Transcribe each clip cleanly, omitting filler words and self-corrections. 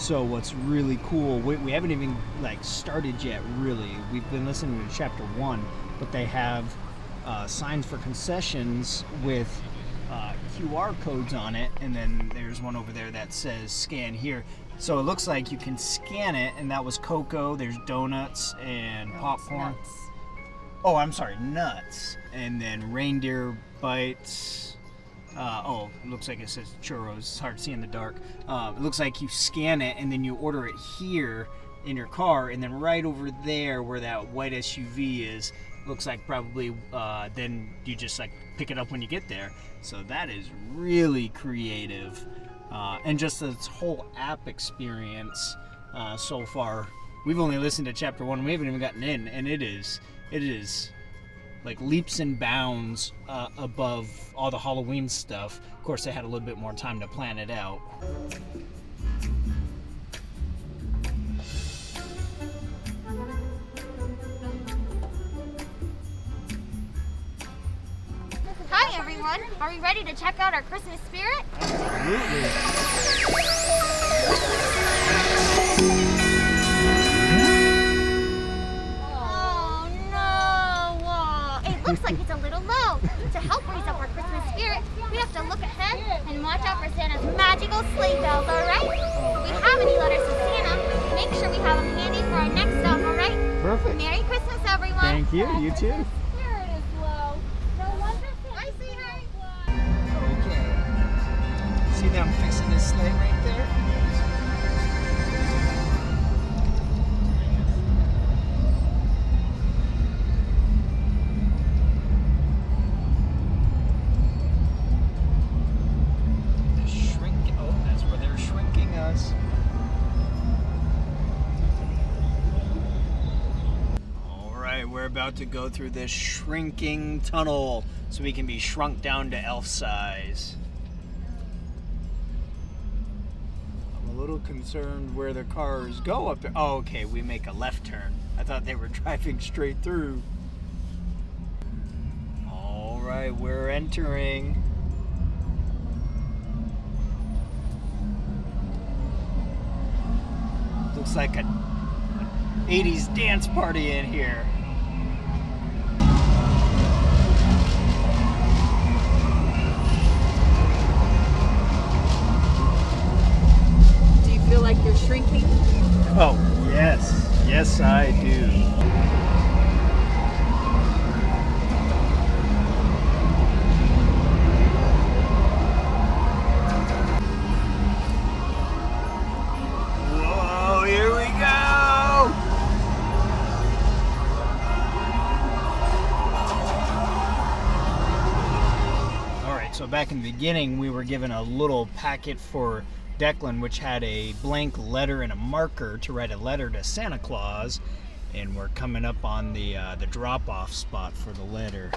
So what's really cool, we haven't even like started yet really. We've been listening to chapter 1, but they have signs for concessions with QR codes on it, and then there's one over there that says scan here. So it looks like you can scan it, and that was cocoa. There's donuts and popcorn. Nuts. Oh, I'm sorry, nuts. And then reindeer bites. It looks like it says churros. It's hard to see in the dark. It looks like you scan it, and then you order it here in your car, and then right over there where that white SUV is, looks like probably then you just like pick it up when you get there. So that is really creative. And just this whole app experience so far. We've only listened to chapter 1. We haven't even gotten in, and it is like leaps and bounds above all the Halloween stuff. Of course, they had a little bit more time to plan it out. Hi everyone, are we ready to check out our Christmas spirit? Absolutely. Oh no! It looks like it's a little low. To help raise up our Christmas spirit, we have to look ahead and watch out for Santa's magical sleigh bells, alright? If we have any letters to Santa, make sure we have them handy for our next stop, alright? Perfect. Merry Christmas everyone! Thank you, you too. See them fixing this sleigh right there? They're shrinking. Oh, that's where they're shrinking us. Alright, we're about to go through this shrinking tunnel so we can be shrunk down to elf size. A little concerned where the cars go up there. Oh, okay, we make a left turn. I thought they were driving straight through. All right, we're entering. Looks like an 80s dance party in here. Feel like you're shrinking? Oh, yes. Yes, I do. Whoa, here we go! All right, so back in the beginning, we were given a little packet for Declan, which had a blank letter and a marker to write a letter to Santa Claus, and we're coming up on the drop-off spot for the letter.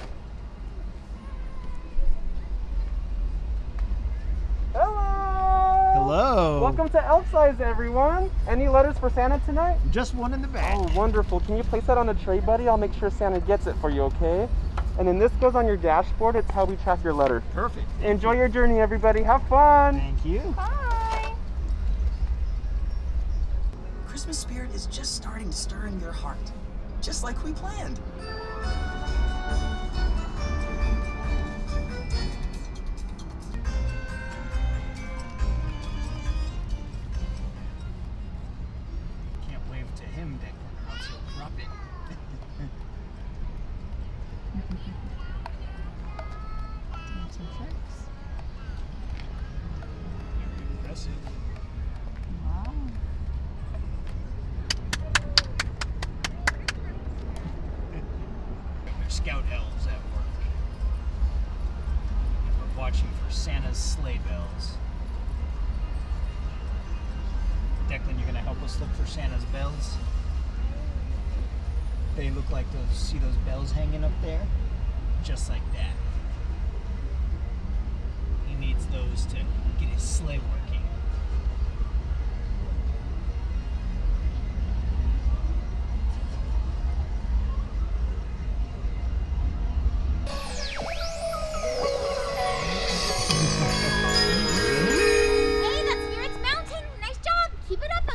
Hello! Hello! Welcome to Elf Size, everyone! Any letters for Santa tonight? Just one in the back. Oh, wonderful. Can you place that on a tray, buddy? I'll make sure Santa gets it for you, okay? And then this goes on your dashboard. It's how we track your letter. Perfect. Enjoy your journey, everybody. Have fun! Thank you. Bye! Christmas spirit is just starting to stir in your heart, just like we planned. Can't wave to him, Declan, or else he'll drop it. Some tricks. Very impressive. Wow. There's Scout Elves at work. And we're watching for Santa's sleigh bells. Declan, you're gonna help us look for Santa's bells? They look like those, see those bells hanging up there? Just like that. He needs those to get his sleigh working. Hey, that spirit's mounting! Nice job! Keep it up,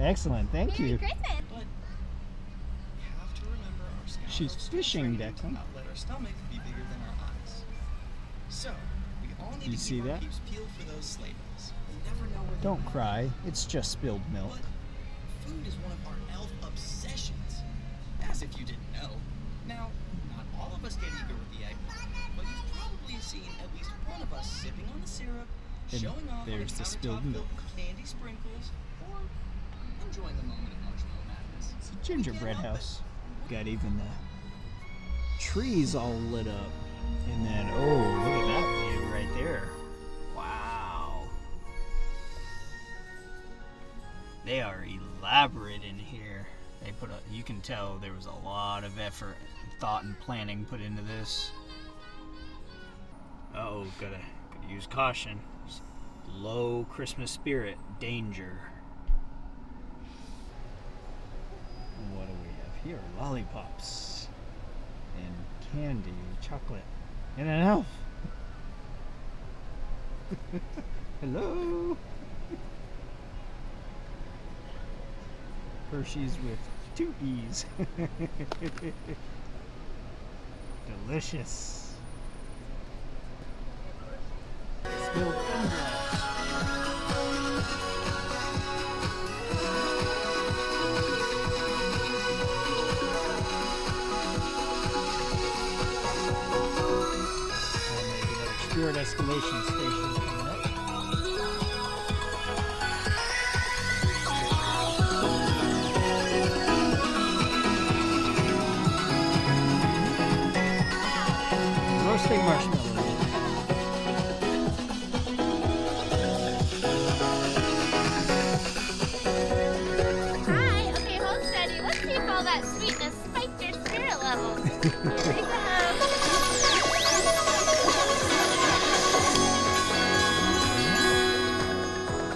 Excellent, thank Merry you. Christmas. But we have to remember our Scout She's Elves fishing, training to Declan. not let our stomach be bigger than our eyes. So, we all need You to see keep our that? peeps peeled for those sleigh bells. We never know where Don't they're cry, it's just spilled milk. But food is one of our elf obsessions. As if you didn't know. Now, not all of us get eager with the egg, but you've probably seen at least one of us sipping on the syrup, And showing off on there's a the spilled countertop milk. filled with candy sprinkles, or enjoying the moment of marshmallow madness. It's a gingerbread house. Got even the trees all lit up. And then, oh, look at that view right there. Wow. They are elaborate in here. They put a, you can tell there was a lot of effort, thought, and planning put into this. Uh-oh, gotta use caution. Low Christmas spirit, danger. What do we have here? Lollipops and candy, chocolate, and an elf. Hello. Hershey's with 2 E's. Delicious. Spilled gumdrops. Spirit escalation station coming up. Roasting marshmallows. Hi, okay, hold steady. Let's see if all that sweetness spiked your spirit levels. Here we go.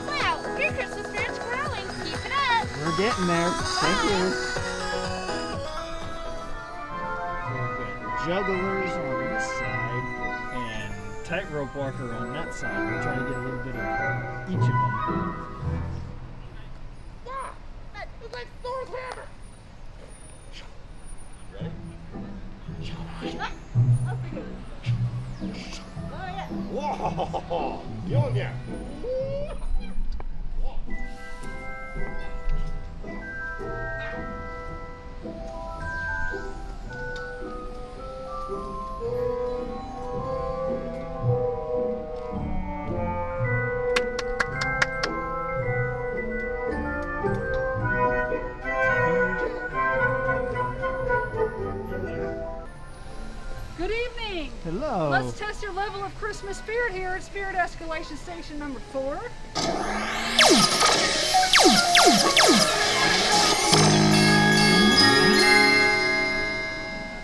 Wow, your Christmas spirit's growing. Keep it up. We're getting there. Thank you. We've got jugglers on this side and tightrope walker on that side. We're trying to get a little bit of each of them. It's like Thor's hammer. Wow, youngin'. Good evening. Hello. Let's test your level of Christmas spirit here at Spirit Escalation Station number 4.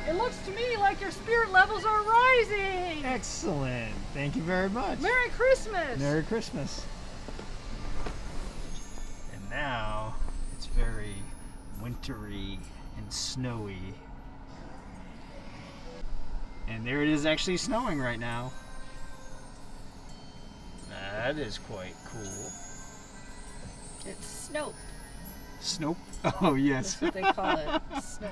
It looks to me like your spirit levels are rising. Excellent. Thank you very much. Merry Christmas. Merry Christmas. And now it's very wintry and snowy. And there it is actually snowing right now. That is quite cool. It's Snope. Snope? Oh, yes. That's what they call it. Snope.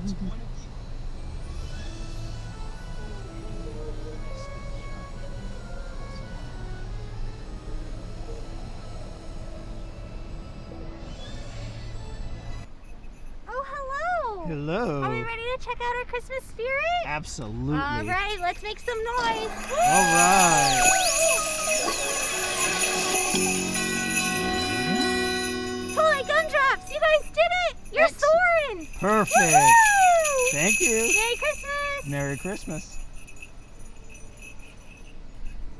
child's point of view. Oh, hello. Hello. Are we ready to check out our Christmas spirit? Absolutely. All right, let's make some noise. All right. Holy gumdrops, you guys did it! You're soaring! Perfect. Woo-hoo! Thank you. Merry Christmas! Merry Christmas.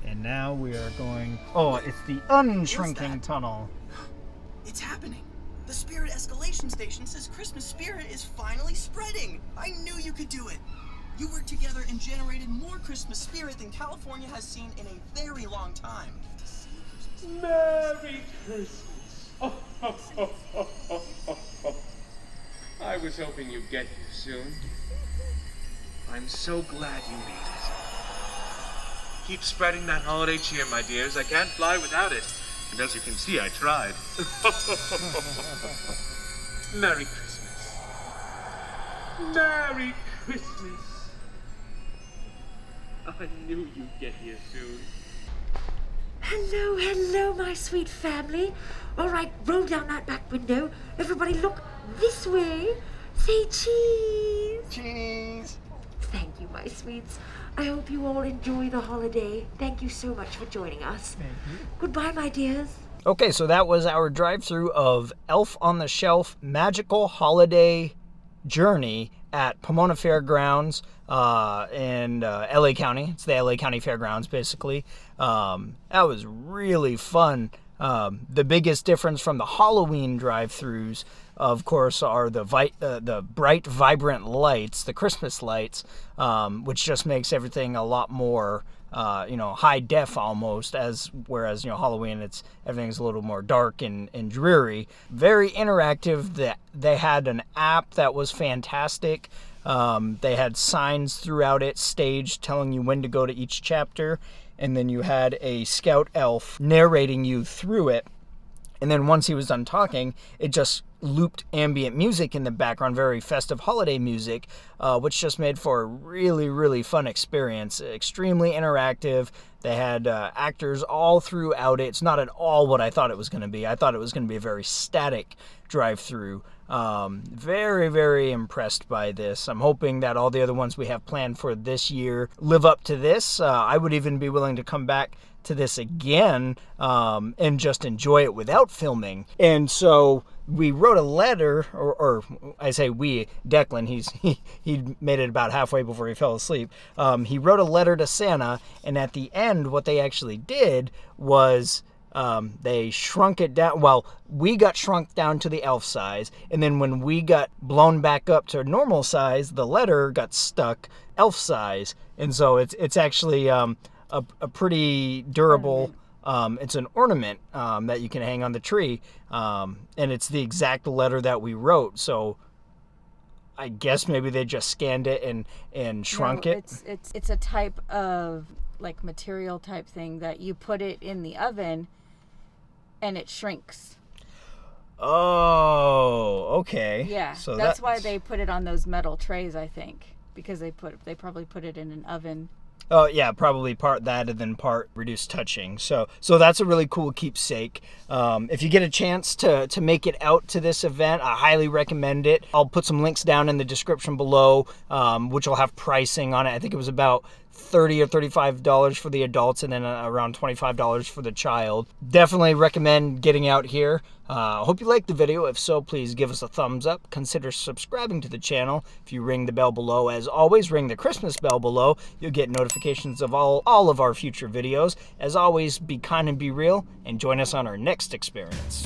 And now we are going. Oh, it's the unshrinking tunnel. It's happening. The spirit escalation station says Christmas spirit is finally spreading. I knew you could do it. You worked together and generated more Christmas spirit than California has seen in a very long time. Merry Christmas. I was hoping you'd get here soon. I'm so glad you made it. Keep spreading that holiday cheer, my dears. I can't fly without it. And as you can see, I tried. Merry Christmas. Merry Christmas. I knew you'd get here soon. Hello, hello, my sweet family. All right, roll down that back window. Everybody look this way. Say cheese. Cheese. Thank you, my sweets. I hope you all enjoy the holiday. Thank you so much for joining us. Thank you. Goodbye, my dears. Okay, so that was our drive-through of Elf on the Shelf Magical Holiday Journey at Pomona Fairgrounds in LA County. It's the LA County Fairgrounds, basically. That was really fun. The biggest difference from the Halloween drive-throughs, of course, are the bright, vibrant lights, the Christmas lights, which just makes everything a lot more, high def almost. Whereas Halloween, everything's a little more dark and dreary. Very interactive. They had an app that was fantastic. They had signs throughout it, staged, telling you when to go to each chapter. And then you had a Scout Elf narrating you through it. And then once he was done talking, it just looped ambient music in the background, very festive holiday music, which just made for a really, really fun experience. Extremely interactive. They had actors all throughout it. It's not at all what I thought it was going to be. I thought it was going to be a very static drive-through. Very, very impressed by this. I'm hoping that all the other ones we have planned for this year live up to this. I would even be willing to come back to this again and just enjoy it without filming. And so we wrote a letter, or I say we, Declan, he made it about halfway before he fell asleep. He wrote a letter to Santa, and at the end what they actually did was they shrunk it down. Well, we got shrunk down to the elf size, and then when we got blown back up to normal size, the letter got stuck elf size. And so it's actually a pretty durable, it's an ornament that you can hang on the tree, and it's the exact letter that we wrote. So I guess maybe they just scanned it and shrunk it. It's a type of like material type thing that you put it in the oven and it shrinks. Oh, okay. Yeah, so that's why they put it on those metal trays, I think, because they probably put it in an oven. Oh yeah, probably part that and then part reduced touching. So that's a really cool keepsake. If you get a chance to make it out to this event, I highly recommend it. I'll put some links down in the description below, which will have pricing on it. I think it was about $30 or $35 for the adults, and then around $25 for the child. Definitely recommend getting out here. Hope you liked the video. If so, please give us a thumbs up. Consider subscribing to the channel. If you ring the bell below, as always, ring the Christmas bell below. You'll get notifications of all of our future videos. As always, be kind and be real, and join us on our next experience.